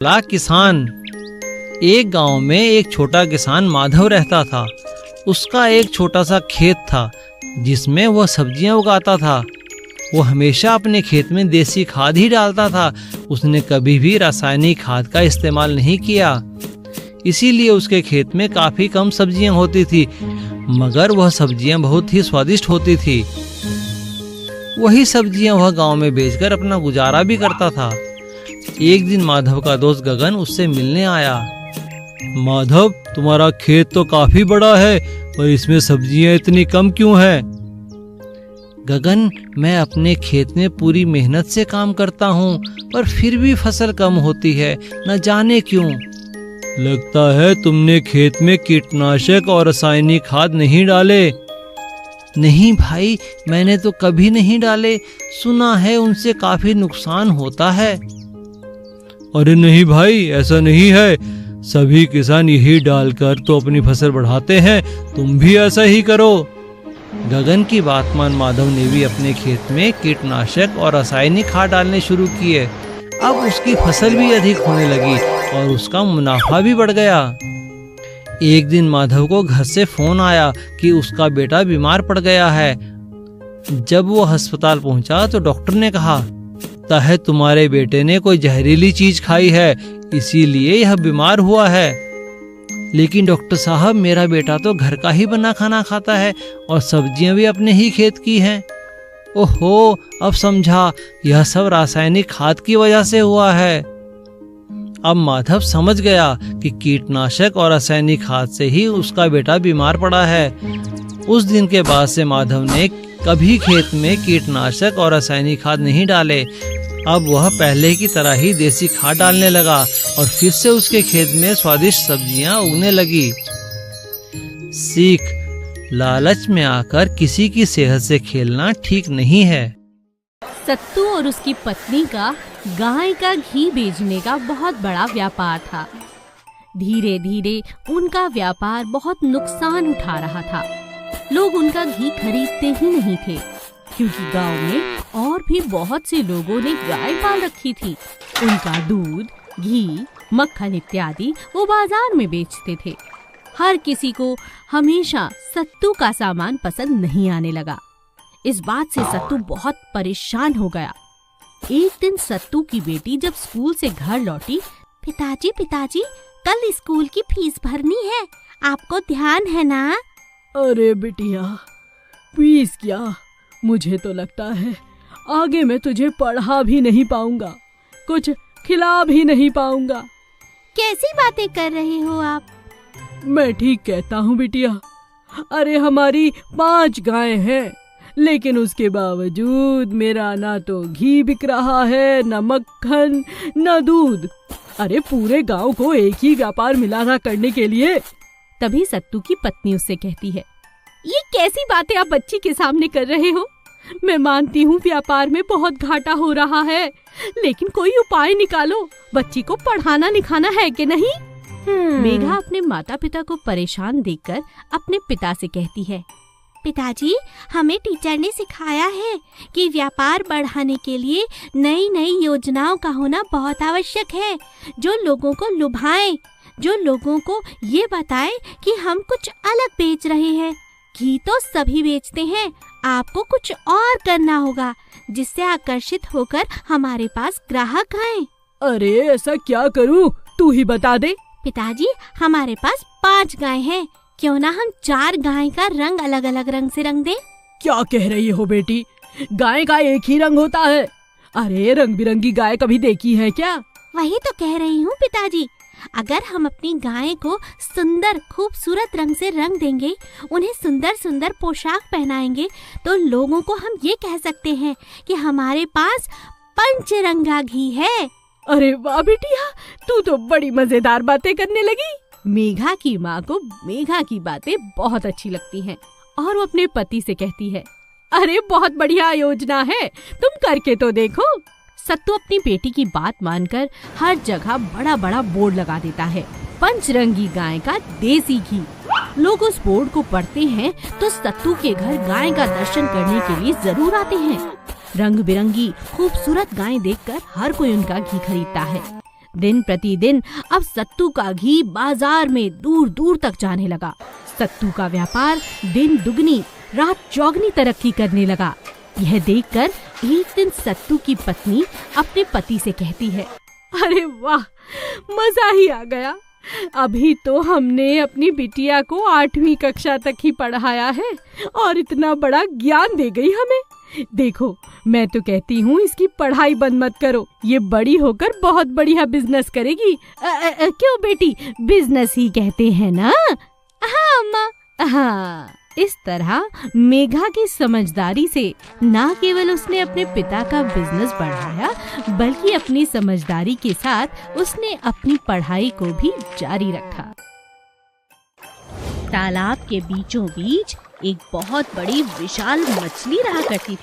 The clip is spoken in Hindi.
बड़ा किसान। एक गांव में एक छोटा किसान माधव रहता था। उसका एक छोटा सा खेत था जिसमें वह सब्जियां उगाता था। वो हमेशा अपने खेत में देसी खाद ही डालता था। उसने कभी भी रासायनिक खाद का इस्तेमाल नहीं किया। इसीलिए उसके खेत में काफी कम सब्जियां होती थी, मगर वह सब्जियां बहुत ही स्वादिष्ट होती थी। वही सब्जियां वह गांव में बेचकर अपना गुजारा भी करता था। एक दिन माधव का दोस्त गगन उससे मिलने आया। माधव, तुम्हारा खेत तो काफी बड़ा है, पर इसमें सब्जियां इतनी कम क्यों है? गगन, मैं अपने खेत में पूरी मेहनत से काम करता हूँ, पर फिर भी फसल कम होती है, न जाने क्यों। लगता है तुमने खेत में कीटनाशक और रासायनिक खाद नहीं डाले। नहीं भाई, मैंने तो कभी नहीं डाले। सुना है उनसे काफी नुकसान होता है। अरे नहीं भाई, ऐसा नहीं है। सभी किसान यही डालकर तो अपनी फसल बढ़ाते हैं, तुम भी ऐसा ही करो। गगन की बात मान माधव ने भी अपने खेत में कीटनाशक और रासायनिक खाद डालने शुरू किए। अब उसकी फसल भी अधिक होने लगी और उसका मुनाफा भी बढ़ गया। एक दिन माधव को घर से फोन आया कि उसका बेटा बीमार पड़ गया है। जब वो अस्पताल पहुंचा तो डॉक्टर ने कहा, लगता है तुम्हारे बेटे ने कोई जहरीली चीज खाई है, इसीलिए यह बीमार हुआ है। लेकिन डॉक्टर साहब, मेरा बेटा तो घर का ही बना खाना खाता है और सब्जियां भी अपने ही खेत की हैं। ओहो, अब समझा, यह सब रासायनिक खाद की वजह से हुआ है। अब माधव समझ गया कि कीटनाशक और रासायनिक खाद से ही उसका बेटा बीमार पड़ा है। उस दिन के बाद से माधव ने कभी खेत में कीटनाशक और रासायनिक खाद नहीं डाले। अब वह पहले की तरह ही देसी खाद डालने लगा और फिर से उसके खेत में स्वादिष्ट सब्जियां उगने लगी। सीख: लालच में आकर किसी की सेहत से खेलना ठीक नहीं है। सत्तू और उसकी पत्नी का गाय का घी बेचने का बहुत बड़ा व्यापार था। धीरे धीरे उनका व्यापार बहुत नुकसान उठा रहा था। लोग उनका घी खरीदते ही नहीं थे, क्योंकि गांव में और भी बहुत से लोगों ने गाय पाल रखी थी। उनका दूध, घी, मक्खन इत्यादि वो बाजार में बेचते थे। हर किसी को हमेशा सत्तू का सामान पसंद नहीं आने लगा। इस बात से सत्तू बहुत परेशान हो गया। एक दिन सत्तू की बेटी जब स्कूल से घर लौटी, पिताजी पिताजी, कल स्कूल की फीस भरनी है, आपको ध्यान है ना? अरे बिटिया, फीस क्या? मुझे तो लगता है आगे मैं तुझे पढ़ा भी नहीं पाऊंगा, कुछ खिला भी नहीं पाऊंगा। कैसी बातें कर रहे हो आप? मैं ठीक कहता हूँ बिटिया। अरे हमारी 5 गायें हैं, लेकिन उसके बावजूद मेरा ना तो घी बिक रहा है, न मक्खन, न दूध। अरे पूरे गांव को एक ही व्यापार मिला था करने के लिए। तभी सत्तू की पत्नी उससे कहती है, ये कैसी बातें आप बच्ची के सामने कर रहे हो? मैं मानती हूँ व्यापार में बहुत घाटा हो रहा है, लेकिन कोई उपाय निकालो। बच्ची को पढ़ाना लिखाना है कि नहीं? मेघा अपने माता पिता को परेशान देखकर अपने पिता से कहती है, पिताजी, हमें टीचर ने सिखाया है कि व्यापार बढ़ाने के लिए नई नई योजनाओं का होना बहुत आवश्यक है, जो लोगों को लुभाए, जो लोगों को ये बताए कि हम कुछ अलग बेच रहे हैं। घी तो सभी बेचते हैं, आपको कुछ और करना होगा, जिससे आकर्षित होकर हमारे पास ग्राहक आए। अरे ऐसा क्या करूं, तू ही बता दे। पिताजी, हमारे पास 5 गाय हैं, क्यों ना हम 4 गाय का रंग अलग अलग रंग से रंग दें? क्या कह रही हो बेटी? गाय का एक ही रंग होता है? अरे रंग बिरंगी गाय कभी देखी है क्या? वही तो कह रही हूँ पिताजी। अगर हम अपनी गाय को सुंदर खूबसूरत रंग से रंग देंगे, उन्हें सुंदर सुंदर पोशाक पहनाएंगे, तो लोगों को हम ये कह सकते हैं कि हमारे पास पंचरंगा घी है। अरे वाह बिटिया, तू तो बड़ी मजेदार बातें करने लगी। मेघा की माँ को मेघा की बातें बहुत अच्छी लगती हैं और वो अपने पति से कहती है, अरे बहुत बढ़िया योजना है, तुम करके तो देखो। सत्तू अपनी बेटी की बात मानकर हर जगह बड़ा बड़ा बोर्ड लगा देता है, पंचरंगी गाय का देसी घी। लोग उस बोर्ड को पढ़ते हैं तो सत्तू के घर गाय का दर्शन करने के लिए जरूर आते हैं। रंग बिरंगी खूबसूरत गायें देखकर हर कोई उनका घी खरीदता है। दिन प्रतिदिन अब सत्तू का घी बाजार में दूर दूर तक जाने लगा। सत्तू का व्यापार दिन दुगनी रात चौगनी तरक्की करने लगा। यह देखकर एक दिन सत्तू की पत्नी अपने पति से कहती है, अरे वाह, मजा ही आ गया। अभी तो हमने अपनी बिटिया को 8वीं कक्षा तक ही पढ़ाया है और इतना बड़ा ज्ञान दे गई हमें। देखो, मैं तो कहती हूँ इसकी पढ़ाई बंद मत करो, ये बड़ी होकर बहुत बढ़िया बिजनेस करेगी। क्यों बेटी, बिजनेस ही कहते हैं ना? हाँ अम्मा। हाँ, इस तरह मेघा की समझदारी से न केवल उसने अपने पिता का बिजनेस बढ़ाया, बल्कि अपनी समझदारी के साथ उसने अपनी पढ़ाई को भी जारी रखा। तालाब के बीचों बीच एक बहुत बड़ी विशाल मछली रहा करती थी।